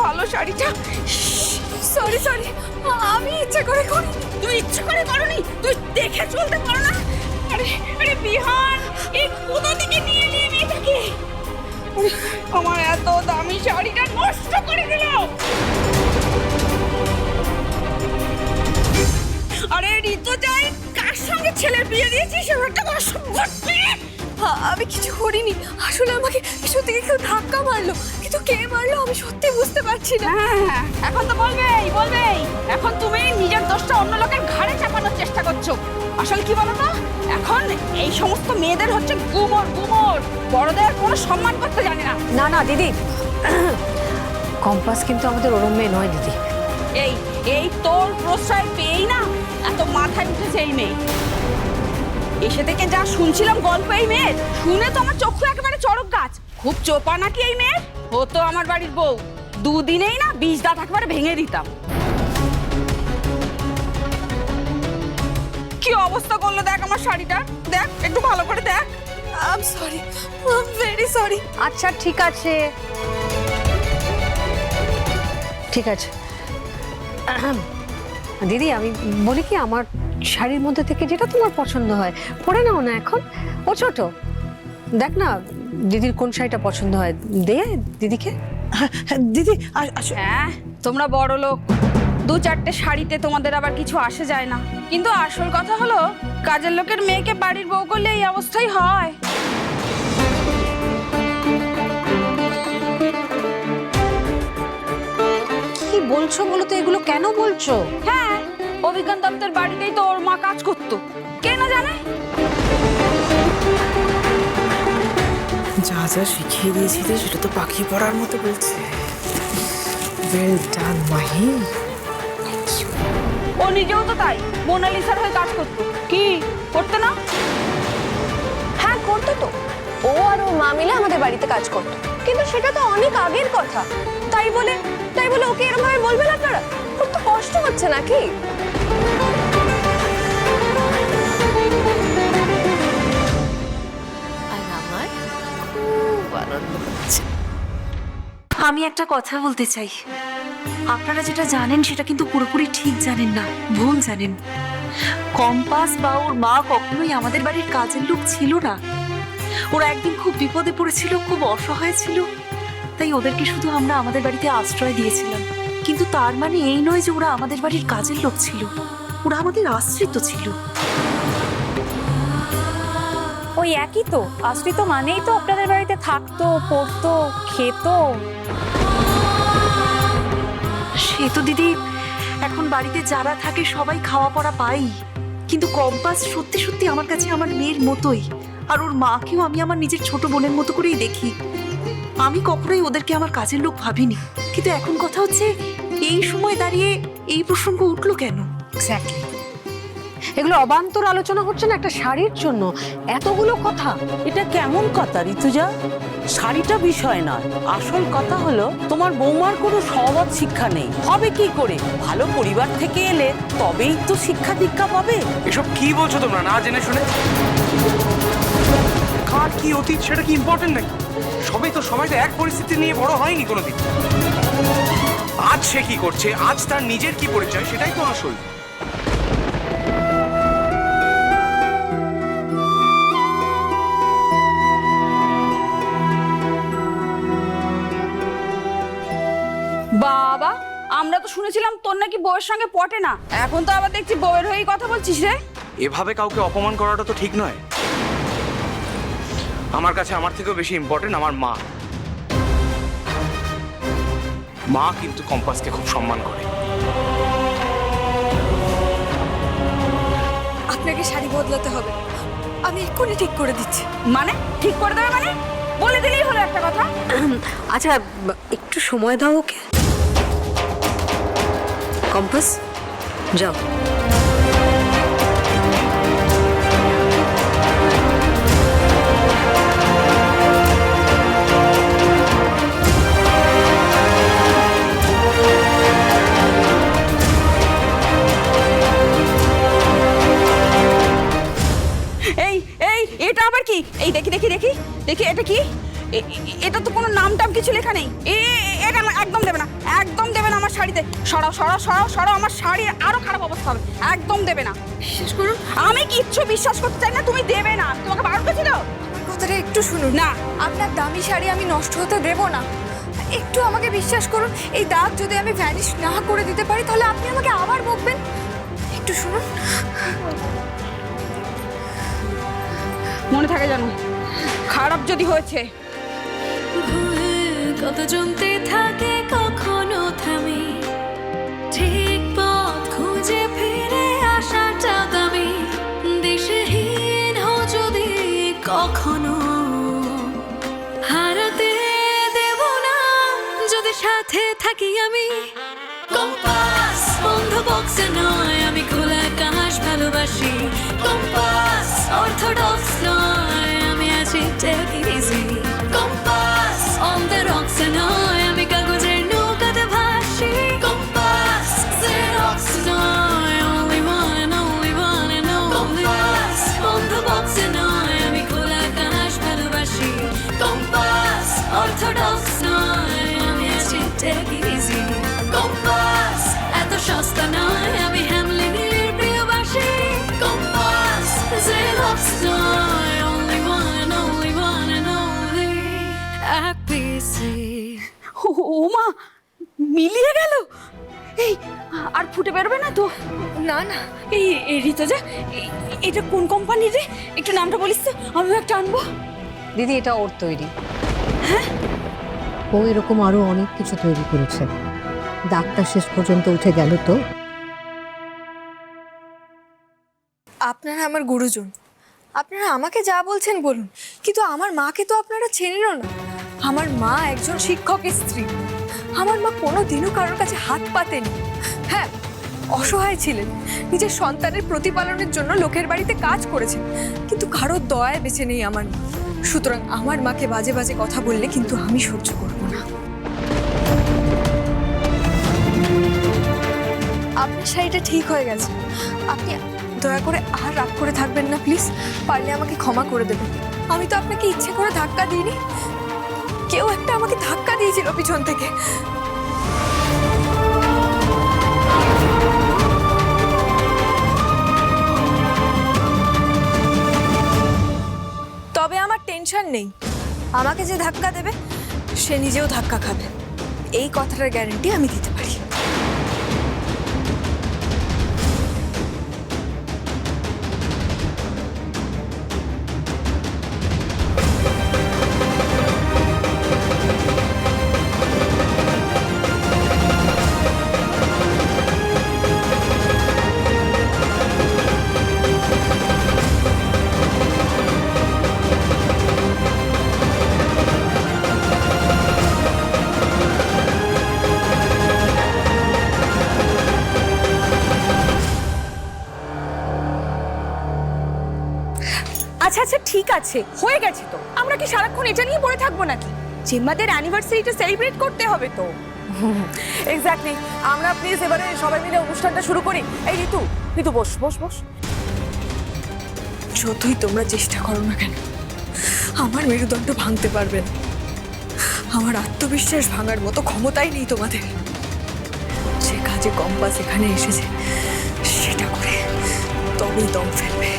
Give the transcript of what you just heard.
ভালো শাড়িটা। Sorry sorry, আমি ইচ্ছে করে করিনি। তুই ইচ্ছে করে করনি, তুই দেখে চলতে পারো না? আরে আরে বিহান, এই কোথা থেকে নিয়ে এলি মেয়েটাকে? আমার এত দামি শাড়িটা নষ্ট করে দিল। আরে ঋতু যাই, কার সঙ্গে ছেলের বিয়ে দিয়েছিস? একটা অসম্ভব মেয়ে। আমি কিছু করিনি, আসলে আমাকে কিছু থেকে কেউ ধাক্কা মারলো, কিন্তু কে মারলো আমি সত্যি বুঝতে পারছি না। হ্যাঁ, এখন তো বলবেই। এখন তুমি নিজের দোষটা অন্য লোকের ঘাড়ে চাপানোর চেষ্টা করছো। আসলে কি বলো তো, এখন এই সমস্ত মেয়েদের হচ্ছে গুমর। বড়দের কোনো সম্মান করতে জানে না। না না দিদি, কম্পাস কিন্তু আমাদের ওরম মেয়ে নয় দিদি। এই তোর প্রশ্রয় পেয়েই না এত মাথায় উঠেছে এই মেয়ে। এসে থেকে যা শুনছিলাম গল্প এই মেয়ের, শুনে তো আমার চক্ষু একেবারে চড়ক গাছ। খুব চোপা নাকি এই মেয়ের? হতো আমার বাড়ির বউ, দুদিনেই না 20 দাঁত একেবারে ভেঙে দিতাম। কি অবস্থা করলো দেখ আমার শাড়িটা, দেখ একটু ভালো করে দেখ। I sorry, I very sorry. আচ্ছা ঠিক আছে, ঠিক আছে দিদি, আমি বলি কি, আমার শাড়ির মধ্যে থেকে যেটা তোমার পছন্দ হয় পরে নাও না। এখন ও ছোট, দেখ না দিদির কোন শাড়িটা পছন্দ হয়, দে দিদিকে। দিদি হ্যাঁ, তোমরা বড় লোক, 2-4টে শাড়িতে তোমাদের আবার কিছু আসে যায় না, কিন্তু আসল কথা হলো কাজের লোকের মেয়েকে বাড়ির বউ করলে এই অবস্থাই হয়। কি বলছো বলো তো, এগুলো কেন বলছো? হ্যাঁ, অভিজ্ঞান দত্তের বাড়িতেই তো ওর মা কাজ করতো, কে না জানে। যা যা শিখিয়ে দিয়েছিলে সেটা তো পাখি পড়ার মতো বলছে। Well done Mahi. ও নিজেও তো তাই মোনালিসার হয়ে কাজ করতো, কি করতে না? হ্যাঁ করতো তো, ও আর ওর মা মিলে আমাদের বাড়িতে কাজ করতো, কিন্তু সেটা তো অনেক আগের কথা। তাই বলে ওকে এরকম ভাবে বলবেন আপনারা? খুব তো কষ্ট হচ্ছে নাকি? আমি একটা কথা বলতে চাই, আপনারা যেটা জানেন সেটা কিন্তু পুরোপুরি ঠিক জানেন না, ভুল জানেন। কম্পাস বা ওর মা কখনোই আমাদের বাড়ির কাজের লোক ছিল না। ওরা একদিন খুব বিপদে পড়েছিল, খুব অসহায় ছিল, তাই ওদেরকে শুধু আমরা আমাদের বাড়িতে আশ্রয় দিয়েছিলাম। কিন্তু তার মানে এই নয় যে ওরা আমাদের বাড়ির কাজের লোক ছিল, ওরা আমাদের আশ্রিত ছিল। ওই একই তো, আশ্রিত মানেই তো আপনাদের বাড়িতে থাকতো, পড়তো, খেত। সে তো দিদি, এখন বাড়িতে যারা থাকে সবাই খাওয়া পড়া পাই, কিন্তু কম্পাস সত্যি সত্যি আমার কাছে আমার মেয়ের মতোই। আর ওর মাকেও আমি আমার নিজের ছোট বোনের মতো করেই দেখি। আমি কখনোই ওদেরকে আমার কাজের লোক ভাবিনি, কিন্তু এখন কথা হচ্ছে এই সময় দাঁড়িয়ে এই প্রসঙ্গ উঠলো কেন? এক্স্যাক্টলি, এগুলো অবান্তর আলোচনা হচ্ছে না একটা শাড়ির জন্য, এতগুলো কথা। এটা কেমন কথা ঋতুজা? শাড়িটা বিষয় নয়, আসল কথা হলো তোমার বৌমার কোনো সহজ শিক্ষা নেই। হবে কি করে? ভালো পরিবার থেকে এলে তবেই তো শিক্ষা দীক্ষা পাবে। এসব কি বলছো তোমরা না জেনে শুনে? কার কি অতীত সেটা কি ইম্পর্টেন্ট নাকি? সবাই তো সবাই তো এক পরিস্থিতি নিয়ে বড় হয়নি কোনোদিন। আজ সে কি করছে, আজ তার নিজের কি পরিচয়, সেটাই তো আসল। বাবা, আমরা তো শুনেছিলাম তোর নাকি বউয়ের সঙ্গে পটে না, এখন তো আবার দেখছি বউয়ের হয়েই কথা বলছিস রে। এভাবে কাউকে অপমান করাটা তো ঠিক নয়। আমার কাছে আমার থেকেও বেশি ইম্পর্টেন্ট আমার মা। মা কিন্তু কম্পাসকে খুব সম্মান করে। আপনাকে শাড়ি বদলাতে হবে, আমি এক্ষুনি ঠিক করে দিচ্ছি। মানে ঠিক করে দেবে মানে? বলে দিলেই হলো একটা কথা। আচ্ছা একটু সময় দাও ওকে। কম্পাস যাও। এটা আবার কি? এই দেখি দেখি দেখি দেখি, এটা কি? এটা তো কোনো নাম টাম কিছু লেখা নেই। এটা একদম দেবে না, বাড়িতে। সরাও সরাও সরাও সরাও, আমার শাড়ির আরো খারাপ অবস্থা হবে। একদম দেবে না, বিশ্বাস করুন, আমি কিচ্ছু বিশ্বাস করতে চাই না, তুমি দেবে না। তোমাকে বারণ করেছিল আমার কথাটা একটু শুনুন। না। আপনার দামি শাড়ি আমি নষ্ট হতে দেব না। একটু আমাকে বিশ্বাস করুন, এই দাগ যদি আমি ভ্যানিশ না করে দিতে পারি তাহলে আপনি আমাকে আবার বকবেন। একটু শুনুন। মনে থাকে জানো, খারাপ যদি হয়েছে। কত জমতে থাকে কখনো থামি, ঠিক পথ খুঁজে ফিরে আসাটা দামি, দিশেহীন হও যদি কখনো, হারাতে দেব না যদি সাথে থাকি আমি। কম্পাস বন্ধ বক্সে নয়, আমি খোলা আকাশ ভালোবাসি। কম্পাস অর্থোডক্স নয়, আমি আছি take easy. Compass on the rocks নয়, আমি কাগজের নৌকাতে ভাসি। কম্পাস জেরক্স নয়, only one and only। Compass বন্ধ বক্সে নয়, আমি খোলা আকাশ ভালোবাসি। কম্পাস অর্থোডক্স নয়, আমি আছি টেক ইজি। কম্পাস এত সস্তা নয়, আমি হ্যামলিনের প্রিয়বাসী। কম্পাস জেরক্স নয়, only one and only। এক পিসে ও মা, মিলিয়ে গেল। এই আর ফুটে বেরোবে না তো? না না, এই ঋতুজা, এটা কোন কোম্পানির রে? একটু নামটা বলিস তো, আমিও একটা আনবো। দিদি এটা ওর তৈরি। হ্যাঁ, ও এরকম আরো অনেক কিছু তৈরি করেছে। দাগটা শেষ পর্যন্ত উঠে গেল তো। আপনারা আমার গুরুজন, আপনারা আমাকে যা বলছেন বলুন, কিন্তু আমার মাকে তো আপনারা চেনেনও না। আমার মা একজন শিক্ষকের স্ত্রী। আমার মা কোনোদিনও কারোর কাছে হাত পাতেনি। হ্যাঁ, অসহায় ছিলেন, নিজের সন্তানের প্রতিপালনের জন্য লোকের বাড়িতে কাজ করেছেন, কিন্তু কারোর দয়ায় বেঁচে নেই আমার মা। সুতরাং আমার মাকে বাজে বাজে কথা বললে কিন্তু আমি সহ্য করব না। আপনার শাড়িটা ঠিক হয়ে গেছে, আপনি দয়া করে আর রাগ করে থাকবেন না প্লিজ। পারলে আমাকে ক্ষমা করে দেবেন। আমি তো আপনাকে ইচ্ছে করে ধাক্কা দিইনি, কেউ একটা আমাকে ধাক্কা দিয়েছিল পিছন থেকে। তবে আমার টেনশন নেই, আমাকে যে ধাক্কা দেবে সে নিজেও ধাক্কা খাবে, এই কথাটার গ্যারান্টি আমি দিতে পারি। আচ্ছা আচ্ছা ঠিক আছে, হয়ে গেছে তো। আমরা কি সারাক্ষণ এটা নিয়ে পড়ে থাকবো নাকি? জেম্মাদের অ্যানিভার্সারিটা সেলিব্রেট করতে হবে তো। এক্স্যাক্টলি। আমরা প্লিজ এবারে সবাই মিলে অনুষ্ঠানটা শুরু করি। এই ঋতু, ঋতু বস বস বস। যতই তোমরা চেষ্টা করো না কেন, আমার মেরুদণ্ড ভাঙতে পারবে না। আমার আত্মবিশ্বাস ভাঙার মতো ক্ষমতাই নেই তোমাদের। যে কাজে কম্পাস এখানে এসেছে সেটা করে তবেই দম ফেলবে।